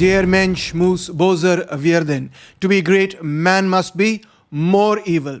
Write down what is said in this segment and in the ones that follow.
Der Mensch muss böser werden. To be great, man must be more evil.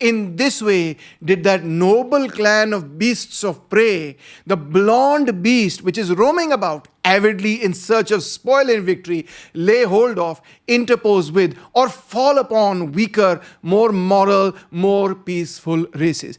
in this way did that noble clan of beasts of prey, the blonde beast which is roaming about avidly in search of spoil and victory, lay hold of, interpose with, or fall upon weaker, more moral, more peaceful races.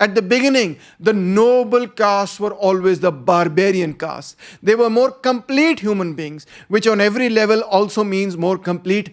At the beginning, the noble castes were always the barbarian castes. They were more complete human beings, which on every level also means more complete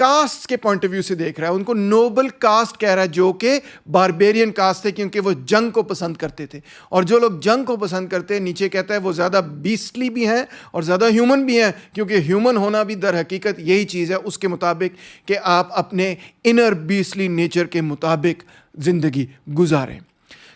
cost کے point of view سے دیکھ رہا ہے. ان کو Nobel cost کہہ رہا ہے جو کہ باربیرین کاسٹ تھے کیونکہ وہ جنگ کو پسند کرتے تھے. اور جو لوگ جنگ کو پسند کرتے ہیں نیچے کہتا ہے وہ زیادہ بیسٹلی بھی ہیں اور زیادہ ہیومن بھی ہیں, کیونکہ ہیومن ہونا بھی در حقیقت یہی چیز ہے اس کے مطابق کہ آپ اپنے انر بیسٹلی نیچر کے مطابق زندگی گزاریں.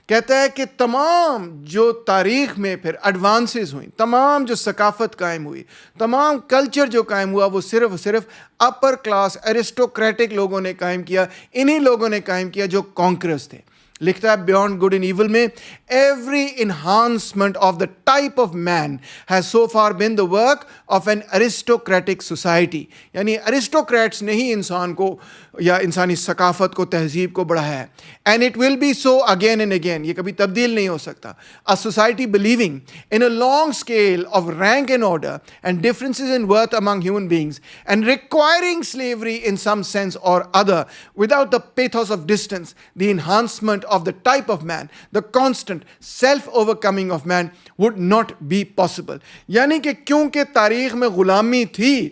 کہتا ہے کہ تمام جو تاریخ میں پھر ایڈوانسز ہوئیں, تمام جو ثقافت قائم ہوئی, تمام کلچر جو قائم ہوا, وہ صرف اپر کلاس ایرسٹوکریٹک لوگوں نے قائم کیا, انہی لوگوں نے قائم کیا جو کانکررز تھے. لکھتا ہے بیونڈ گڈ اینڈ ایول میں, every enhancement of the type of man has so far been the work of an aristocratic society. یعنی ایرسٹوکریٹس نے ہی انسان کو یا انسانی ثقافت کو, تہذیب کو بڑھایا ہے. And it will be so again and again, یہ کبھی تبدیل نہیں ہو سکتا. A society believing in a long scale of rank and order and differences in worth among human beings and requiring slavery in some sense or other without the pathos of distance, the enhancement of the type of man, the constant self-overcoming of man would not be possible. یعنی کہ کیونکہ تاریخ میں غلامی تھی,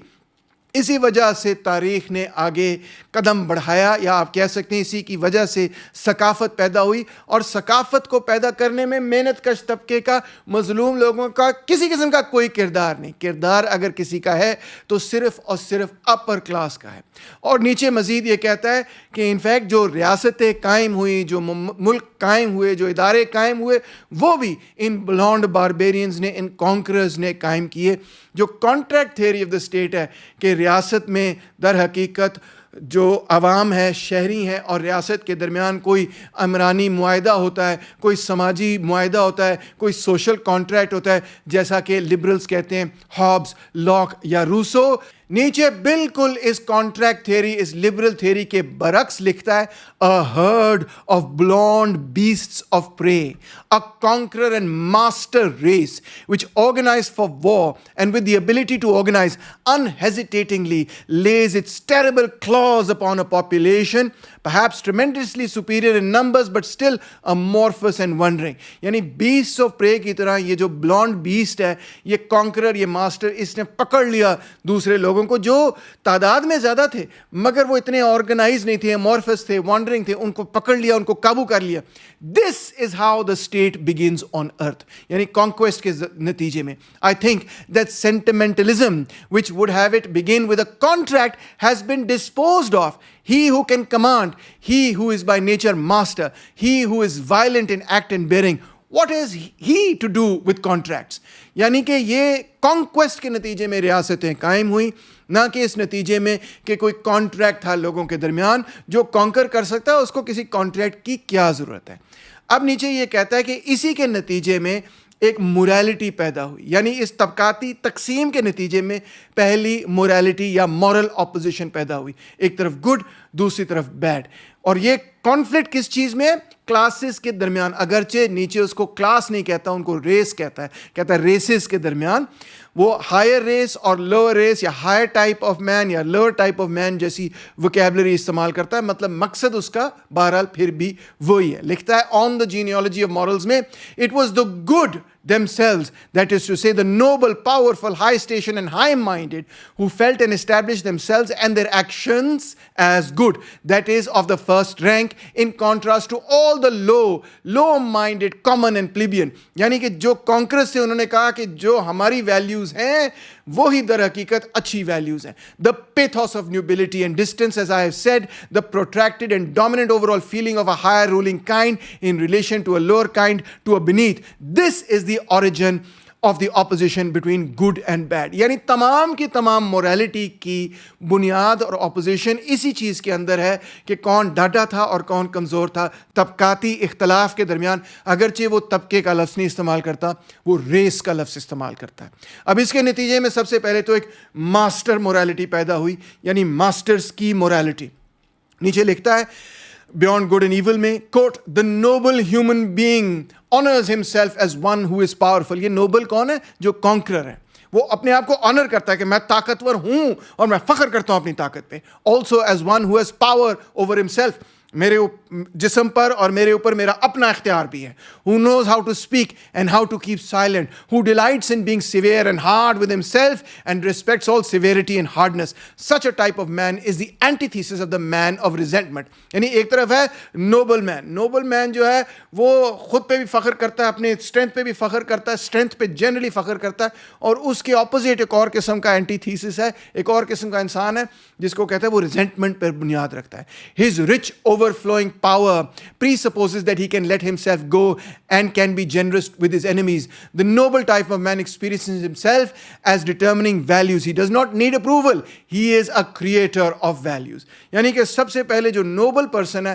اسی وجہ سے تاریخ نے آگے قدم بڑھایا, یا آپ کہہ سکتے ہیں اسی کی وجہ سے ثقافت پیدا ہوئی. اور ثقافت کو پیدا کرنے میں محنت کش طبقے کا, مظلوم لوگوں کا کسی قسم کا کوئی کردار نہیں. کردار اگر کسی کا ہے تو صرف اور صرف اپر کلاس کا ہے. اور نیچے مزید یہ کہتا ہے کہ انفیکٹ جو ریاستیں قائم ہوئیں, جو ملک قائم ہوئے, جو ادارے قائم ہوئے, وہ بھی ان بلانڈ باربیرینز نے, ان کانکررز نے قائم کیے. جو contract theory of the state ہے کہ ریاست میں در حقیقت جو عوام ہے, شہری ہیں, اور ریاست کے درمیان کوئی عمرانی معاہدہ ہوتا ہے, کوئی سماجی معاہدہ ہوتا ہے, کوئی سوشل کانٹریکٹ ہوتا ہے, جیسا کہ لبرلز کہتے ہیں, ہابس, لاک یا روسو. نیچے بالکل اس کانٹریکٹ تھیوری, اس لبرل تھیوری کے برعکس لکھتا ہے, a herd of blond beasts of prey, a conqueror and master race which organized for war and with the ability to organize unhesitatingly lays its terrible claws upon a population perhaps tremendously superior in numbers but still amorphous and wandering. یعنی beasts of prey کی طرح یہ جو blond beast ہے, یہ conqueror, یہ master, اس نے پکڑ لیا دوسرے لوگوں کو جو تعداد میں زیادہ تھے مگر وہ اتنے آرگنائز نہیں تھے, amorphous تھے, wandering تھے, ان کو پکڑ لیا, ان کو قابو کر لیا. This is how the state begins on earth. یعنی conquest کے نتیجے میں. I think that sentimentalism which would have it begin with a contract has been disposed of. He who can command, he who is by nature master, he who is violent in act and bearing, what is he to do with contracts? یعنی کہ یہ conquest کے نتیجے میں ریاستیں قائم ہوئیں, نہ کہ اس نتیجے میں کہ کوئی کانٹریکٹ تھا لوگوں کے درمیان. جو کانکر کر سکتا ہے اس کو کسی کانٹریکٹ کی کیا ضرورت ہے. اب نیچے یہ کہتا ہے کہ اسی کے نتیجے میں ایک موریلٹی پیدا ہوئی, یعنی اس طبقاتی تقسیم کے نتیجے میں پہلی موریلٹی یا مورل اپوزیشن پیدا ہوئی, ایک طرف گڈ, دوسری طرف بیڈ. اور یہ کانفلکٹ کس چیز میں ہے؟ کلاسز کے درمیان. اگرچہ نیچے اس کو کلاس نہیں کہتا, ان کو ریس کہتا ہے, کہتا ہے ریسز کے درمیان. وہ ہائر ریس اور لوور ریس یا ہائر ٹائپ آف مین یا لوور ٹائپ آف مین جیسی وکیبلری استعمال کرتا ہے, مطلب مقصد اس کا بہرحال پھر بھی وہی ہے. لکھتا ہے on the genealogy of morals میں, it was the good themselves, that is to say the noble, powerful, high station and high minded who felt and established themselves and their actions as good, that is of the first rank, in contrast to all the low minded, common and plebeian. یعنی کہ جو کانکررز سے انہوں نے کہا کہ جو ہماری ویلیوز ہیں وہی در حقیقت اچھی ویلیوز ہیں. The pathos of nobility and distance, as I have said, the protracted and dominant overall feeling of a higher ruling kind in relation to a lower kind, to a beneath. This is the origin of the opposition between good and bad. یعنی تمام کی تمام morality کی بنیاد اور opposition اسی چیز کے اندر ہے کہ کون ڈاٹا تھا اور کون کمزور تھا. طبقاتی اختلاف کے درمیان, اگرچہ وہ طبقے کا لفظ نہیں استعمال کرتا, وہ ریس کا لفظ استعمال کرتا ہے. اب اس کے نتیجے میں سب سے پہلے تو ایک ماسٹر morality پیدا ہوئی, یعنی ماسٹرز کی morality. نیچے لکھتا ہے Beyond Good and Evil میں, quote, the noble human being honors himself as one who is powerful. یہ noble کون ہے؟ جو conqueror ہے. وہ اپنے آپ کو آنر کرتا ہے کہ میں طاقتور ہوں اور میں فخر کرتا ہوں اپنی طاقت پہ. Also as one who has power over himself. میرے جسم پر اور میرے اوپر میرا اپنا اختیار بھی ہے. Who knows how to speak and how to keep silent. Who delights in being severe and hard with himself and respects all severity and hardness. Such a type of man is the antithesis of the man of resentment. یعنی ایک طرف ہے Nobel مین. Nobel مین جو ہے وہ خود پہ بھی فخر کرتا ہے, اپنے اسٹرینتھ پہ بھی فخر کرتا ہے, اسٹرینتھ پہ جنرلی فخر کرتا ہے. اور اس کے اپوزٹ ایک اور قسم کا اینٹی تھیسس ہے, ایک اور قسم کا انسان ہے جس کو کہتے ہیں وہ ریزنٹمنٹ پر بنیاد رکھتا ہے. His rich overflowing power presupposes that he can let himself go and can be generous with his enemies. The noble type of man experiences himself as determining values. He does not need approval. He is a creator of values. یعنی کہ سب سے پہلے جو Nobel person ہے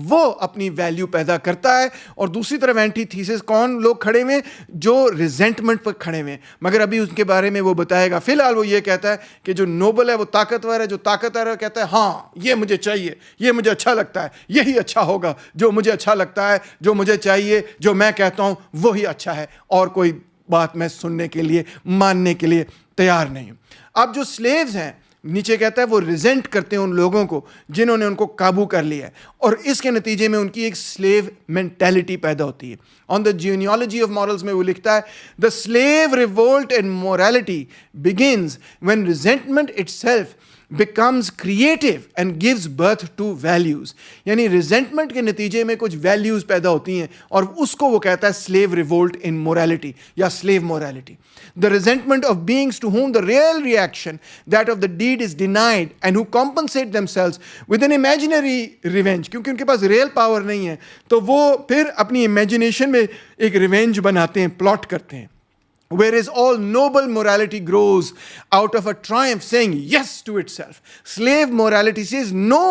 وہ اپنی value پیدا کرتا ہے, اور دوسری طرف اینٹی تھیسس کون لوگ کھڑے ہوئے جو ریزنٹمنٹ پر کھڑے ہوئے, مگر ابھی ان کے بارے میں وہ بتائے گا. فی الحال وہ یہ کہتا ہے کہ جو نوبل ہے وہ طاقتور ہے, جو طاقتور ہے کہتا ہے ہاں یہ مجھے چاہیے, یہ مجھے اچھا لگتا ہے, یہی اچھا ہوگا, جو مجھے اچھا لگتا ہے, جو مجھے چاہیے, جو میں کہتا ہوں وہی اچھا ہے, اور کوئی بات میں سننے کے لیے ماننے کے لیے تیار نہیں ہوں. اب جو سلیوز ہیں نیچے کہتا ہے وہ ریزنٹ کرتے ہیں ان لوگوں کو جنہوں نے ان کو قابو کر لیا ہے, اور اس کے نتیجے میں ان کی ایک سلیو مینٹیلٹی پیدا ہوتی ہے. On the genealogy of morals میں وہ لکھتا ہے the slave revolt in morality begins when resentment itself becomes creative and gives birth to values. یعنی ریزنٹمنٹ کے نتیجے میں کچھ ویلیوز پیدا ہوتی ہیں, اور اس کو وہ کہتا ہے سلیو ریولٹ ان مورالٹی یا slave morality. The resentment of beings to whom the real reaction, that of the deed, is denied and who compensate themselves with an imaginary revenge. کیونکہ ان کے پاس ریئل پاور نہیں ہے تو وہ پھر اپنی imagination میں ایک ریونج بناتے ہیں, پلاٹ کرتے ہیں. Whereas all noble morality grows out of a triumph saying yes to itself. Slave morality says no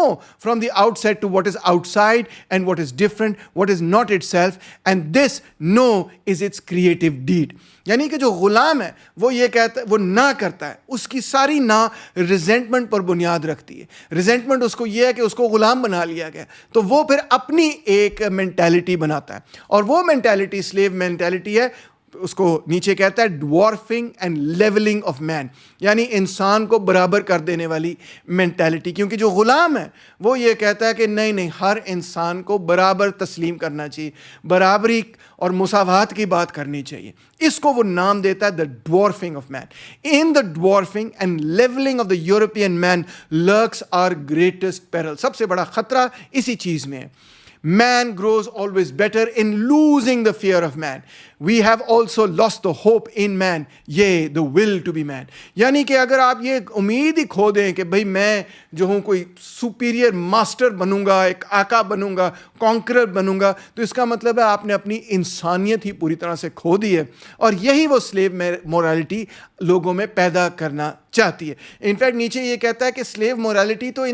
from the outset to what is outside and what is different, what is not itself, and this no is its creative deed. یعنی کہ جو غلام ہے وہ یہ کہتا ہے, وہ نہ کرتا ہے, اس کی ساری نہ ریزنٹمنٹ پر بنیاد رکھتی ہے. ریزنٹمنٹ اس کو یہ ہے کہ اس کو غلام بنا لیا گیا, تو وہ پھر اپنی ایک مینٹیلٹی بناتا ہے, اور وہ مینٹیلٹی سلیو مینٹیلٹی ہے. اس کو نیچے کہتا ہے ڈوارفنگ اینڈ لیولنگ آف مین, یعنی انسان کو برابر کر دینے والی مینٹیلٹی. کیونکہ جو غلام ہے وہ یہ کہتا ہے کہ نہیں, ہر انسان کو برابر تسلیم کرنا چاہیے, برابری اور مساوات کی بات کرنی چاہیے. اس کو وہ نام دیتا ہے the dwarfing of man. In the dwarfing and levelling of the European man lurks our greatest peril. سب سے بڑا خطرہ اسی چیز میں ہے. Man grows always better in losing the fear of man. We have also lost the hope in man, yea, the will to be man. یعنی کہ اگر آپ یہ امید ہی کھو دیں کہ بھئی میں جو ہوں کوئی سپیریئر ماسٹر بنوں گا, ایک آقا بنوں گا, کانکرر بنوں گا, تو اس کا مطلب ہے آپ نے اپنی انسانیت ہی پوری طرح سے کھو دی ہے. اور یہی وہ سلیو مورالٹی لوگوں میں پیدا کرنا چاہتی ہے. انفیکٹ نیچے یہ کہتا ہے کہ سلیو مورالٹی تو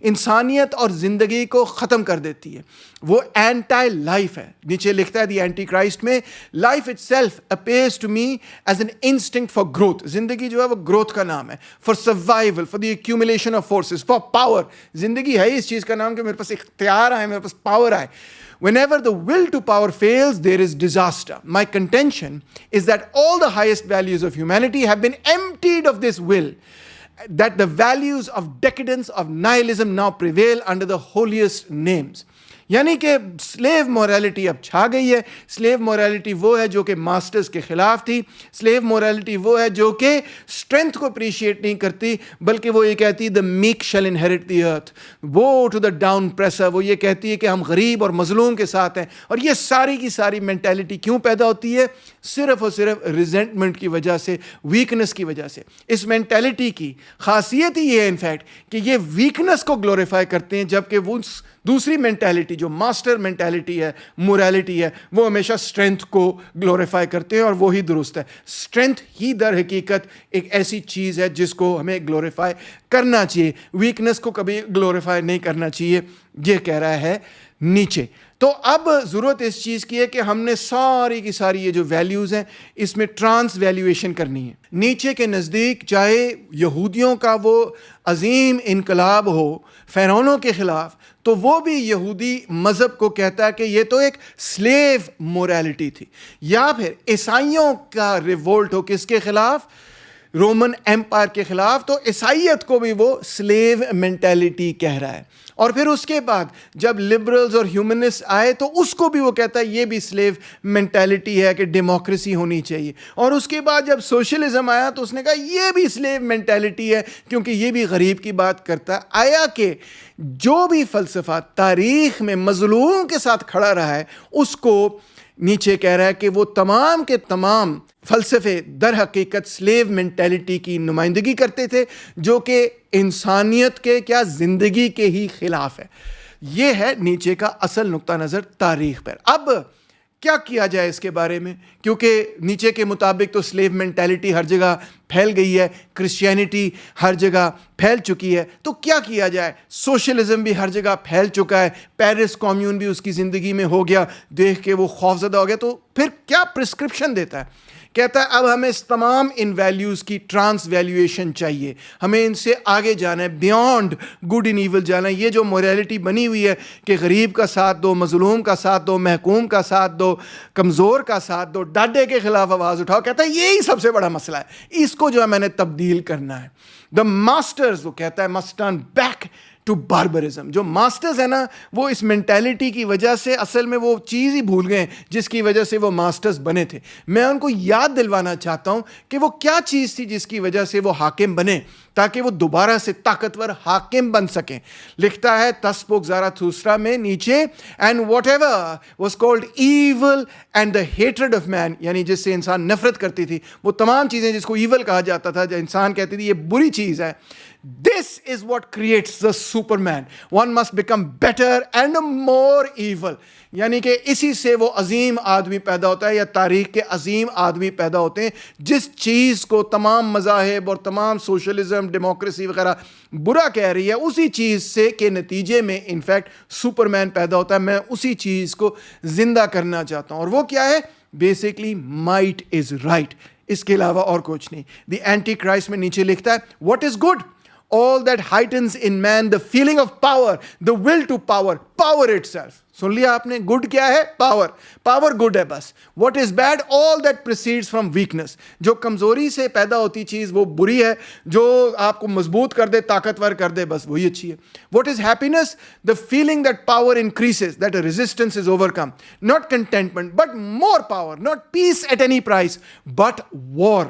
انسانیت اور زندگی کو ختم کر دیتی ہے, وہ اینٹائی لائف ہے. نیچے لکھتا ہے دی اینٹی کرائسٹ میں life itself appears to me as an instinct for growth. زندگی جو ہے وہ گروتھ کا نام ہے, for survival, for the accumulation of forces, for power. زندگی ہے اس چیز کا نام کہ میرے پاس اختیار آئے, میرے پاس پاور آئے. Whenever the will to power fails, there is disaster. My contention is that all the highest values of humanity have been emptied of this will, that the values of decadence, of nihilism now prevail under the holiest names. یعنی کہ sleeve morality اب چھا گئی ہے. Sleeve morality وہ ہے جو کہ ماسٹرز کے خلاف تھی. سلیو مورالٹی وہ ہے جو کہ اسٹرینتھ کو اپریشیٹ نہیں کرتی, بلکہ وہ یہ کہتی the meek shall inherit the earth, woe to the down presser. وہ یہ کہتی ہے کہ ہم غریب اور مظلوم کے ساتھ ہیں. اور یہ ساری کی ساری مینٹیلٹی کیوں پیدا ہوتی ہے؟ صرف اور صرف ریزنٹمنٹ کی وجہ سے, ویکنس کی وجہ سے. اس مینٹیلٹی کی خاصیت ہی یہ ہے انفیکٹ کہ یہ ویکنس کو گلوریفائی کرتے ہیں, جبکہ وہ دوسری مینٹیلٹی جو ماسٹر مینٹیلٹی ہے, مورالٹی ہے, وہ ہمیشہ اسٹرینتھ کو گلوریفائی کرتے ہیں, اور وہی درست ہے. اسٹرینتھ ہی در حقیقت ایک ایسی چیز ہے جس کو ہمیں گلوریفائی کرنا چاہیے, ویکنس کو کبھی گلوریفائی نہیں کرنا چاہیے. یہ کہہ رہا ہے نیچے. تو اب ضرورت اس چیز کی ہے کہ ہم نے ساری کی ساری یہ جو ویلیوز ہیں اس میں ٹرانس ویلیویشن کرنی ہے. نیچے کے نزدیک چاہے یہودیوں کا وہ عظیم انقلاب ہو فرعونوں کے خلاف, تو وہ بھی یہودی مذہب کو کہتا ہے کہ یہ تو ایک سلیو مورالٹی تھی. یا پھر عیسائیوں کا ریولٹ ہو کس کے خلاف؟ رومن ایمپائر کے خلاف، تو عیسائیت کو بھی وہ سلیو مینٹیلٹی کہہ رہا ہے. اور پھر اس کے بعد جب لبرلز اور ہیومنسٹ آئے تو اس کو بھی وہ کہتا ہے یہ بھی سلیو مینٹیلٹی ہے کہ ڈیموکریسی ہونی چاہیے. اور اس کے بعد جب سوشلزم آیا تو اس نے کہا یہ بھی سلیو مینٹیلٹی ہے کیونکہ یہ بھی غریب کی بات کرتا ہے. آیا کہ جو بھی فلسفہ تاریخ میں مظلوم کے ساتھ کھڑا رہا ہے اس کو نیچے کہہ رہا ہے کہ وہ تمام کے تمام فلسفے در حقیقت سلیو مینٹیلٹی کی نمائندگی کرتے تھے جو کہ انسانیت کے کیا زندگی کے ہی خلاف ہے. یہ ہے نیچے کا اصل نقطہ نظر تاریخ پر. اب کیا کیا جائے اس کے بارے میں، کیونکہ نیچے کے مطابق تو سلیو مینٹیلٹی ہر جگہ پھیل گئی ہے، کرسچینٹی ہر جگہ پھیل چکی ہے، تو کیا کیا جائے؟ سوشلزم بھی ہر جگہ پھیل چکا ہے، پیرس کمیون بھی اس کی زندگی میں ہو گیا، دیکھ کے وہ خوفزدہ ہو گیا. تو پھر کیا پرسکرپشن دیتا ہے؟ کہتا ہے اب ہمیں اس تمام ان ویلیوز کی ٹرانس ویلیویشن چاہیے، ہمیں ان سے آگے جانا ہے، بیانڈ گڈ ان ایول جانا ہے. یہ جو موریلٹی بنی ہوئی ہے کہ غریب کا ساتھ دو، مظلوم کا ساتھ دو، محکوم کا ساتھ دو، کمزور کا ساتھ دو، ڈاڈے کے خلاف آواز اٹھاؤ، کہتا ہے یہی سب سے بڑا مسئلہ ہے، اس کو جو ہے میں نے تبدیل کرنا ہے. دا ماسٹرز وہ کہتا ہے must turn back to barbarism. جو ماسٹرز ہیں نا وہ اس مینٹیلٹی کی وجہ سے اصل میں وہ چیز ہی بھول گئے جس کی وجہ سے وہ ماسٹرز بنے تھے. میں ان کو یاد دلوانا چاہتا ہوں کہ وہ کیا چیز تھی جس کی وجہ سے وہ حاکم بنے تاکہ وہ دوبارہ سے طاقتور حاکم بن سکیں. لکھتا ہے تسبک زاراتھوسٹرا میں Nietzsche and whatever was called evil and the hatred of man, یعنی جس سے انسان نفرت کرتی تھی، وہ تمام چیزیں جس کو ایول کہا جاتا تھا، جو انسان کہتی تھی یہ بری چیز ہے. This is what creates the Superman. One must become better and more evil. یعنی کہ اسی سے وہ عظیم آدمی پیدا ہوتا ہے یا تاریخ کے عظیم آدمی پیدا ہوتے ہیں جس چیز کو تمام مذاہب اور تمام سوشلزم، ڈیموکریسی وغیرہ برا کہہ رہی ہے، اسی چیز سے کے نتیجے میں انفیکٹ سپرمین پیدا ہوتا ہے. میں اسی چیز کو زندہ کرنا چاہتا ہوں، اور وہ کیا ہے؟ بیسکلی مائٹ از رائٹ، اس کے علاوہ اور کچھ نہیں. دی اینٹی کرائسٹ میں نیچے لکھتا ہے what is good? All that heightens in man the feeling of power, the will to power, power itself. سن لیا آپ نے؟ گڈ کیا ہے؟ پاور. پاور گڈ ہے بس. What is bad? All that proceeds from weakness. جو کمزوری سے پیدا ہوتی چیز وہ بری ہے، جو آپ کو مضبوط کر دے، طاقتور کر دے، بس وہی اچھی ہے. What is happiness? The feeling that power increases, that resistance is overcome. Not contentment but more power. Not peace at any price but war.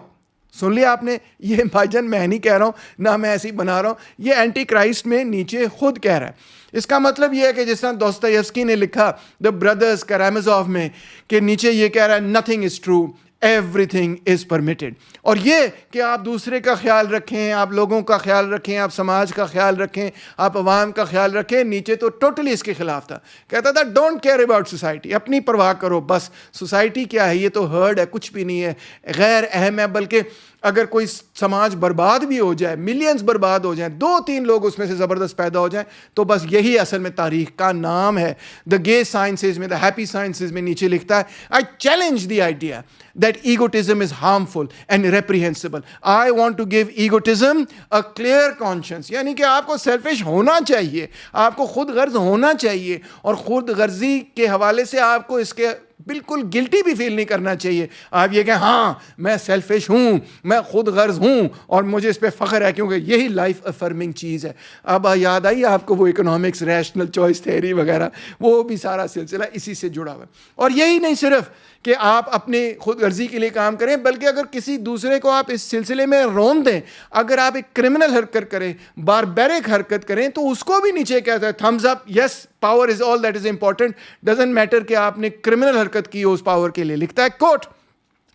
سن لیا آپ نے؟ یہ بھائی جان میں نہیں کہہ رہا ہوں، نہ میں ایسے ہی بنا رہا ہوں، یہ اینٹی کرائسٹ میں نیچے خود کہہ رہا ہے. اس کا مطلب یہ ہے کہ جس طرح دوستویفسکی نے لکھا دا برادرز کارامازوف میں کہ نیچے یہ کہہ رہا ہے nothing is true, every thing is permitted. اور یہ کہ آپ دوسرے کا خیال رکھیں، آپ لوگوں کا خیال رکھیں، آپ سماج کا خیال رکھیں، آپ عوام کا خیال رکھیں، نیچے تو ٹوٹلی اس کے خلاف تھا. کہتا تھا ڈونٹ کیئر اباؤٹ سوسائٹی، اپنی پرواہ کرو بس. سوسائٹی کیا ہے؟ یہ تو ہرڈ ہے، کچھ بھی نہیں ہے، غیر اہم ہے. بلکہ اگر کوئی سماج برباد بھی ہو جائے، ملینز برباد ہو جائیں، 2-3 لوگ اس میں سے زبردست پیدا ہو جائیں، تو بس یہی اصل میں تاریخ کا نام ہے. دا گے سائنسز میں، دا ہیپی سائنسز میں نیچے لکھتا ہے آئی challenge the idea that egotism is harmful and reprehensible. I want to give egotism a clear conscience. یعنی کہ آپ کو سیلفش ہونا چاہیے، آپ کو خود غرض ہونا چاہیے، اور خود غرضی کے حوالے سے آپ کو اس کے بالکل گلٹی بھی فیل نہیں کرنا چاہیے. آپ یہ کہ ہاں میں سیلفش ہوں، میں خود غرض ہوں اور مجھے اس پہ فخر ہے کیونکہ یہی لائف افرمنگ چیز ہے. اب یاد آئی آپ کو وہ اکنامکس، ریشنل چوائس تھیوری وغیرہ، وہ بھی سارا سلسلہ اسی سے جڑا ہوا ہے. اور یہی نہیں صرف کہ آپ اپنے خود غرضی کے لیے کام کریں، بلکہ اگر کسی دوسرے کو آپ اس سلسلے میں رون دیں، اگر آپ ایک کرمنل حرکت کریں، باربیرک حرکت کریں، تو اس کو بھی نیچے کہتا ہے thumbs up. Yes power is all that is important, doesn't matter کہ آپ نے کرمنل حرکت کی ہو اس پاور کے لیے. لکھتا ہے کوٹ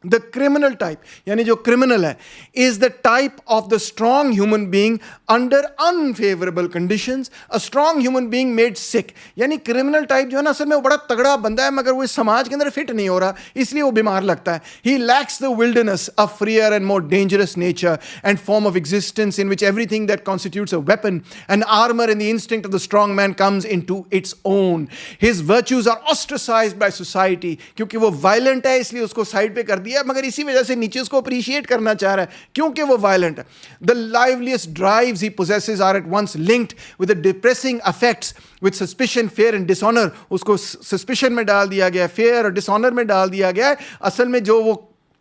the criminal type یعنی جو کرمنل ہے is the type of the strong human being under unfavorable conditions, a strong human being made sick. یعنی کرمنل ٹائپ جو ہے نا اصل میں وہ بڑا تگڑا بندہ ہے مگر وہ اس سماج کے اندر فٹ نہیں ہو رہا، اس لیے وہ بیمار لگتا ہے. he lacks the wilderness, a freer and more dangerous nature and form of existence in which everything that constitutes a weapon, an armor and the instinct of the strong man comes into its own. his virtues are ostracized by society. کیونکہ وہ violent ہے اس لیے اس کو side پہ کر دیا، مگر اسی وجہ سے نیچے اس کو اپریشیٹ کرنا چاہ رہا ہے کیونکہ وہ وائلنٹ ہے. The liveliest drives he possesses are at once linked with the depressing effects with suspicion, fear and dishonor. اس کو suspicion میں ڈال دیا گیا ہے، fear اور dishonor میں ڈال دیا گیا ہے. اصل میں جو وہ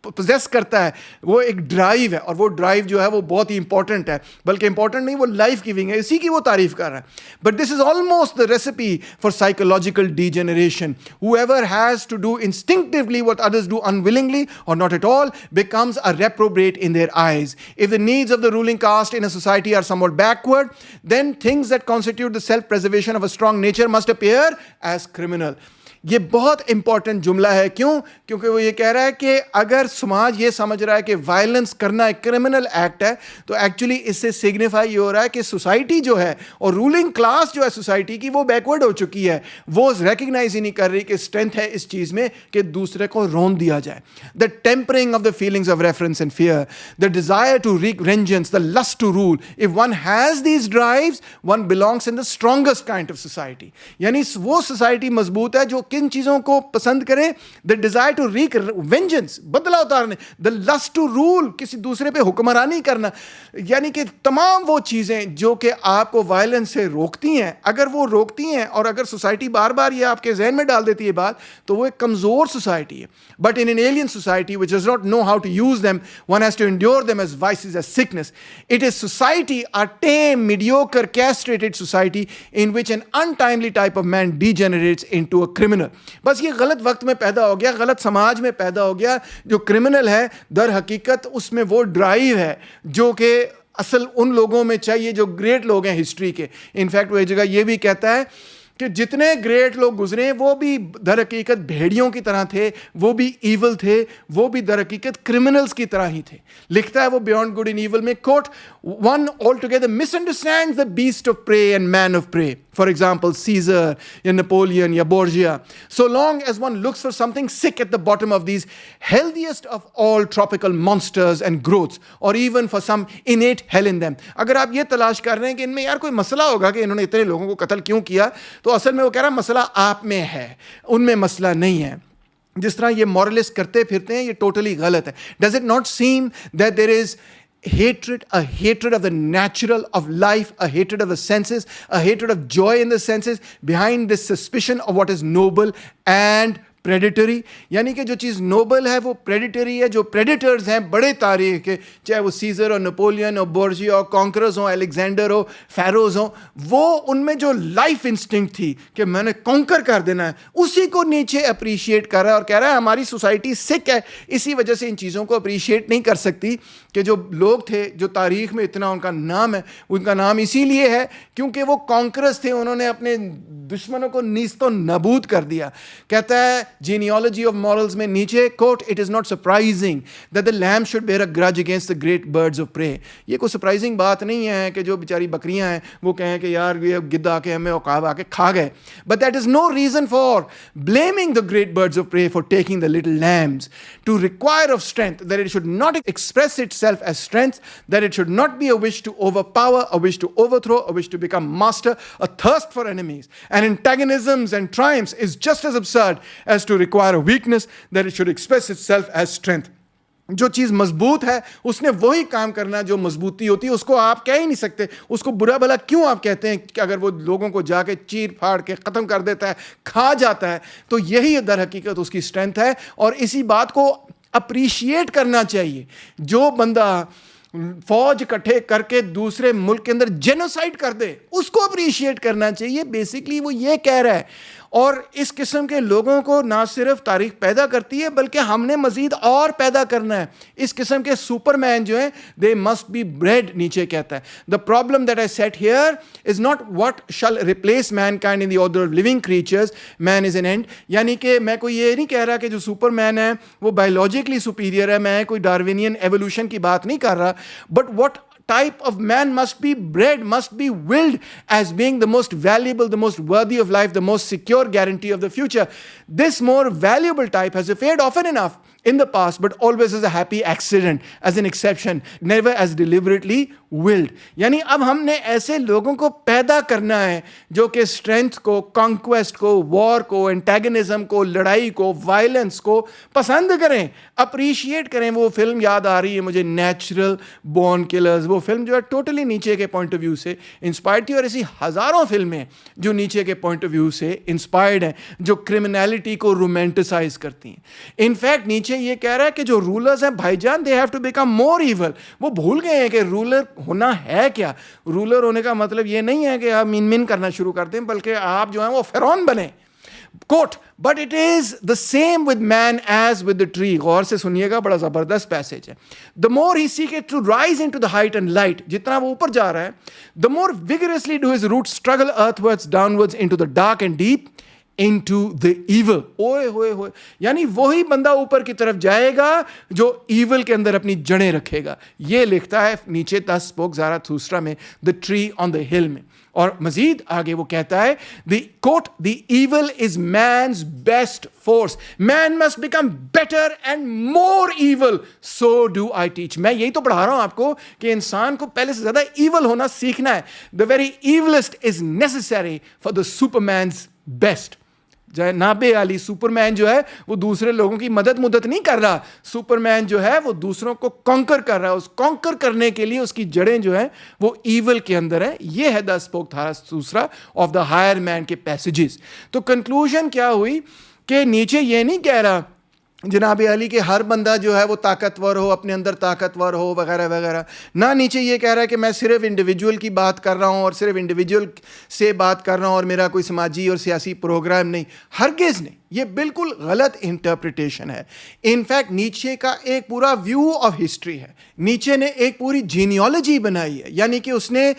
پوزیس کرتا ہے وہ ایک ڈرائیو ہے, اور وہ ڈرائیو جو ہے وہ بہت ہی امپورٹنٹ ہے, بلکہ امپورٹنٹ نہیں, وہ لائف گیونگ ہے, اسی کی وہ تعریف کر رہا ہے. But this is almost the recipe for psychological degeneration. whoever has to do instinctively what others do unwillingly or not at all becomes a reprobate in their eyes. If the needs of the ruling caste in a society are somewhat backward, then things that constitute the self-preservation of a strong nature must appear as criminal. یہ بہت important جملہ ہے. کیوں؟ کیونکہ وہ یہ کہہ رہا ہے کہ اگر سماج یہ سمجھ رہا ہے کہ وائلنس کرنا ایک کرمنل ایکٹ ہے, تو ایکچولی اس سے سگنیفائی یہ ہو رہا ہے کہ سوسائٹی جو ہے اور رولنگ کلاس جو ہے سوسائٹی کی, وہ بیکورڈ ہو چکی ہے. وہ ریکگنائز ہی نہیں کر رہی کہ اسٹرینتھ ہے اس چیز میں کہ دوسرے کو رون دیا جائے. The tempering of the feelings of reference and fear, the desire to wreak vengeance, the lust to rule. If one has these drives, one belongs in the strongest kind of society. یعنی وہ society مضبوط ہے جو کن چیزوں کو پسند کرے, the desire to wreak vengeance, بدلہ اتارنے, دا لسٹ ٹو رول, کسی دوسرے پہ حکمرانی کرنا. یعنی کہ تمام وہ چیزیں جو کہ آپ کو وائلنس سے روکتی ہیں, اگر وہ روکتی ہیں اور اگر سوسائٹی بار بار یہ آپ کے ذہن میں ڈال دیتی ہے بات, تو وہ ایک کمزور سوسائٹی ہے. But in an alien society which does not know how to use them, one has to endure them as vices, as sickness. It is society, a tame, mediocre, castrated society in which an untimely type of man degenerates into a criminal. بس یہ غلط وقت میں پیدا ہو گیا, غلط سماج میں پیدا ہو گیا. جو کرمنل ہے در حقیقت اس میں وہ ڈرائیو ہے جو کہ اصل ان لوگوں میں چاہیے جو گریٹ لوگ ہیں ہسٹری کے. انفیکٹ وہ ایک جگہ یہ بھی کہتا ہے کہ جتنے گریٹ لوگ گزرے وہ بھی در حقیقت بھیڑیوں کی طرح تھے, وہ بھی ایول تھے, وہ بھی در حقیقت کرمنلز کی طرح ہی تھے. لکھتا ہے وہ بیونڈ گڈ اینڈ ایول میں, quote, one altogether misunderstands the beast of prey and man of prey. For example Caesar یا نپولین یا Borgia. So long as one looks for something sick at the bottom of these healthiest of all tropical monsters and growths, اور even for some innate hell in them. اگر آپ یہ تلاش کر رہے ہیں کہ ان میں یار کوئی مسئلہ ہوگا کہ انہوں نے اتنے لوگوں کو قتل کیوں کیا, تو اصل میں وہ کہہ رہا ہے مسئلہ آپ میں ہے, ان میں مسئلہ نہیں ہے. جس طرح یہ مورلسٹ کرتے پھرتے ہیں, یہ ٹوٹلی غلط ہے. Does it not same that there is hatred, a hatred of the natural, of life, a hatred of the senses, a hatred of joy in the senses, behind this suspicion of what is noble and predatory. یعنی کہ جو چیز Nobel ہے وہ predatory ہے. جو predators ہیں بڑے تاریخ کے, چاہے وہ سیزر اور نپولین اور بورجیا اور کانکررز ہوں, الیگزینڈر ہو, فیروز ہوں, وہ ان میں جو لائف انسٹنکٹ تھی کہ میں نے کانکر کر دینا ہے, اسی کو نیچے اپریشیٹ کر رہا ہے اور کہہ رہا ہے ہماری سوسائٹی سک ہے, اسی وجہ سے ان چیزوں کو اپریشیٹ نہیں کر سکتی. کہ جو لوگ تھے جو تاریخ میں اتنا ان کا نام ہے, ان کا نام اسی لیے ہے کیونکہ وہ کانکررز تھے, انہوں نے اپنے دشمنوں کو نیست و نابود کر دیا. کہتا ہے جینیالوجی آف مورلز میں Nietzsche, quote, it is not surprising that the lamb should bear a grudge against the great birds of prey. یہ کوئی سرپرائزنگ بات نہیں ہے کہ جو بیچاری بکریاں ہیں وہ کہیں کہ یار یہ گدھ آ کے ہمیں عقاب آ کے کھا گئے. But that is no reason for blaming the great birds of prey for taking the little lambs. To require of strength that it should not express itself as strength, that it should not be a wish to overpower, a wish to overthrow, a wish to become master, a thirst for enemies and antagonisms and triumphs is just as absurd as to require a weakness that it should express itself as strength. جو چیز مضبوط ہے اس نے وہی کام کرنا جو مضبوطی ہوتی ہے, اس کو آپ کہہ ہی نہیں سکتے. اس کو برا بھلا کیوں آپ کہتے ہیں کہ اگر وہ لوگوں کو جا کے چیر پھاڑ کے ختم کر دیتا ہے, کھا جاتا ہے, تو یہی در حقیقت اس کی اسٹرینتھ ہے. اور اسی بات کو اپریشیٹ کرنا چاہیے. جو بندہ فوج اکٹھے کر کے دوسرے ملک کے اندر جینوسائڈ کر دے, اس کو اپریشیٹ کرنا چاہیے. بیسکلی وہ یہ کہہ رہا ہے. اور اس قسم کے لوگوں کو نہ صرف تاریخ پیدا کرتی ہے بلکہ ہم نے مزید اور پیدا کرنا ہے. اس قسم کے سپر مین جو ہیں they must be bread, Nietzsche کہتا ہے. The problem that I set here is not what shall replace mankind in the order of living creatures, man is an end. یعنی کہ میں کوئی یہ نہیں کہہ رہا کہ جو سپر مین ہے وہ بایولوجیکلی سپیریئر ہے, میں کوئی ڈاروینین ایوولوشن کی بات نہیں کر رہا. But what type of man must be bred, must be willed as being the most valuable, the most worthy of life, the most secure guarantee of the future. This more valuable type has appeared often enough in the past, but always as a happy accident, as an exception, never as deliberately willed. یعنی اب ہم نے ایسے لوگوں کو پیدا کرنا ہے جو کہ اسٹرینتھ کو, کانکویسٹ کو, وار کو, انٹیگنزم کو, لڑائی کو, وائلنس کو پسند کریں, اپریشیٹ کریں. وہ فلم یاد آ رہی ہے مجھے, نیچرل بورن کلرز. وہ فلم جو ہے ٹوٹلی نیچے کے پوائنٹ آف ویو سے انسپائرڈ تھی, اور ایسی ہزاروں فلمیں جو نیچے کے پوائنٹ آف ویو سے انسپائرڈ ہیں, جو کرمنالٹی کو رومینٹیسائز کرتی ہیں. انفیکٹ نیچے نیچے یہ کہہ رہا ہے کہ جو رولرز ہیں بھائی جان they have to become more evil. وہ بھول گئے ہیں کہ رولر ہونا ہے کیا. رولر ہونے کا مطلب یہ نہیں ہے کہ آپ مین کرنا شروع کر دیں, بلکہ آپ جو ہیں وہ فرعون بنیں. Quote but it is the same with man as with the tree. غور سے سنیے گا, بڑا زبردست پیسج ہے. The more he seeketh to rise into the height and light, جتنا وہ اوپر جا رہا ہے, the more vigorously do his root struggle earthwards downwards into the dark and deep into the evil. اوئے ہوئے ہوئے, یعنی وہی بندہ اوپر کی طرف جائے گا جو ایول کے اندر اپنی جڑیں رکھے گا. یہ لکھتا ہے نیچے 10 spoke زاراتھوسٹرا میں, the tree on the hill میں. اور مزید آگے وہ کہتا ہے the quote the evil is man's best force. Man must become better and more evil. So do I teach. میں یہی تو پڑھا رہا ہوں آپ کو کہ انسان کو پہلے سے زیادہ ایول ہونا سیکھنا ہے. The very evilest is necessary for the superman's best. نابے علی سپرمین جو ہے وہ دوسرے لوگوں کی مدد نہیں کر رہا. سپرمین جو ہے وہ دوسروں کو کانکر کر رہا ہے. اس کانکر کرنے کے لیے اس کی جڑیں جو ہیں وہ ایول کے اندر ہیں. یہ ہے 10 spoke زاراتھوسٹرا آف دا ہائر مین کے پیسجز. تو کنکلوژن کیا ہوئی کہ نیچے یہ نہیں کہہ رہا جناب علی کہ ہر بندہ جو ہے وہ طاقتور ہو, اپنے اندر طاقتور ہو وغیرہ وغیرہ. نہ نیچے یہ کہہ رہا ہے کہ میں صرف انڈیویجول کی بات کر رہا ہوں اور صرف انڈیویجول سے بات کر رہا ہوں اور میرا کوئی سماجی اور سیاسی پروگرام نہیں. ہرگز نہیں, یہ بالکل غلط انٹرپریٹیشن ہے. انفیکٹ نیچے کا ایک پورا ویو آف ہسٹری ہے. نیچے نے ایک پوری جینیالوجی بنائی ہے, یعنی کہ اس نے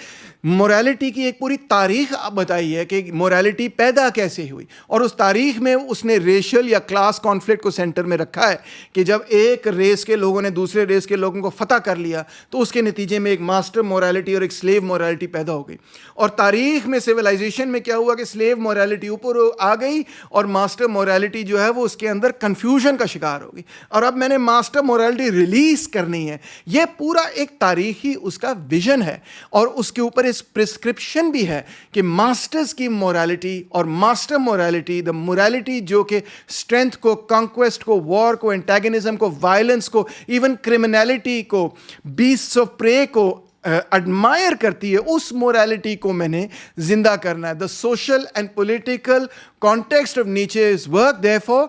مورالٹی کی ایک پوری تاریخ بتائی ہے کہ مورالٹی پیدا کیسے ہوئی. اور اس تاریخ میں اس نے ریشل یا کلاس کانفلکٹ کو سینٹر میں رکھا ہے کہ جب ایک ریس کے لوگوں نے دوسرے ریس کے لوگوں کو فتح کر لیا تو اس کے نتیجے میں ایک ماسٹر مورالٹی اور ایک سلیو مورالٹی پیدا ہو گئی. اور تاریخ میں سویلائزیشن میں کیا ہوا کہ سلیو مورالٹی اوپر آ گئی اور ماسٹر مورالٹی جو ہے وہ اس کے اندر کنفیوژن کا شکار ہو گئی. اور اب میں نے ماسٹر مورالٹی ریلیز کرنی ہے. یہ پورا ایک تاریخی اس کا ویژن ہے اور اس کے اوپر پرسکرپشن بھی ہے کہ ماسٹرز کی مورالٹی اور ماسٹر مورالٹی, دا مورالٹی جو کہ اسٹرینتھ کو, کانکویسٹ کو, وار کو, انٹیگنزم کو, وائلنس کو, ایون کرمنالٹی کو, بیسٹس آف پرے کو ایڈمائر کرتی ہے, اس مورالٹی کو میں نے زندہ کرنا ہے. The social and political context of Nietzsche's work therefore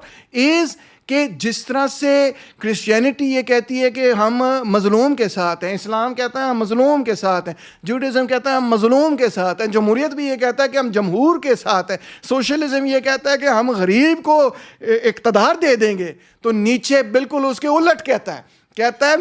is کہ جس طرح سے کرسچینٹی یہ کہتی ہے کہ ہم مظلوم کے ساتھ ہیں, اسلام کہتا ہے ہم مظلوم کے ساتھ ہیں, جوڈازم کہتا ہے ہم مظلوم کے ساتھ ہیں, جمہوریت بھی یہ کہتا ہے کہ ہم جمہور کے ساتھ ہیں, سوشلزم یہ کہتا ہے کہ ہم غریب کو اقتدار دے دیں گے, تو نیچے بالکل اس کے الٹ کہتا ہے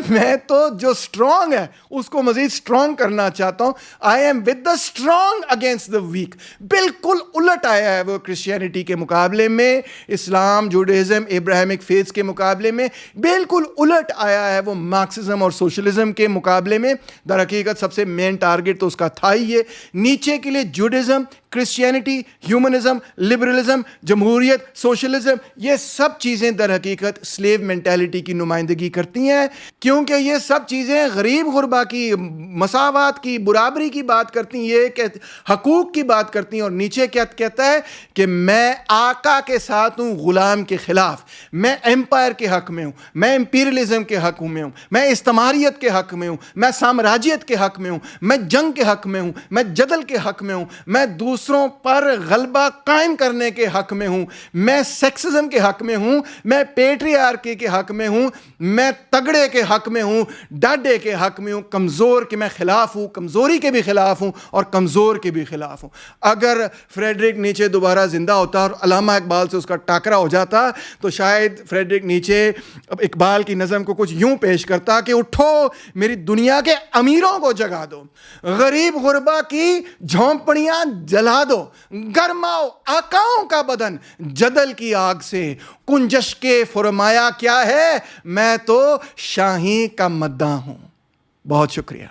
میں تو جو اسٹرانگ ہے اس کو مزید اسٹرانگ کرنا چاہتا ہوں. I am with the strong against the weak. بالکل الٹ آیا ہے وہ کرسچینٹی کے مقابلے میں, اسلام, جوڈائزم, ابراہیمک فیتھس کے مقابلے میں بالکل الٹ آیا ہے وہ مارکسزم اور سوشلزم کے مقابلے میں. در حقیقت سب سے مین ٹارگٹ تو اس کا تھا ہی یہ. نیچے کے لیے جوڈائزم, کرسچینٹی, ہیومنزم, لبرلزم, جمہوریت, سوشلزم, یہ سب چیزیں در حقیقت سلیو مینٹیلٹی کی نمائندگی کرتی ہیں, کیونکہ یہ سب چیزیں غریب غربا کی, مساوات کی, برابری کی بات کرتی ہیں, یہ کہ حقوق کی بات کرتی ہیں. اور نیچے کیا کہتا ہے کہ میں آقا کے ساتھ ہوں غلام کے خلاف, میں ایمپائر کے حق میں ہوں, میں امپیریلزم کے حق میں ہوں, میں استعماریت کے حق میں ہوں, میں سامراجیت کے حق میں ہوں, میں جنگ کے حق میں ہوں, میں جدل کے حق میں ہوں, میں دوسروں پر غلبہ قائم کرنے کے حق میں ہوں, میں سیکسزم کے حق میں ہوں, میں پیٹریارکی کے حق میں ہوں, میں تگڑے کے حق میں ہوں, ڈاڈے کے حق میں ہوں, کمزور کے میں خلاف ہوں, کمزوری کے بھی خلاف ہوں اور کمزور کے بھی خلاف ہوں. اگر فریڈرک نیچے دوبارہ زندہ ہوتا اور علامہ اقبال سے اس کا ٹاکرا ہو جاتا تو شاید فریڈرک نیچے اقبال کی نظم کو کچھ یوں پیش کرتا کہ اٹھو میری دنیا کے امیروں کو جگا دو, غریب غربا کی جھونپڑیاں جلا دو, گرماؤ آقاؤں کا بدن جدل کی آگ سے, کنجش کے فرمایا کیا ہے میں تو شاہی کا مداح ہوں. بہت شکریہ.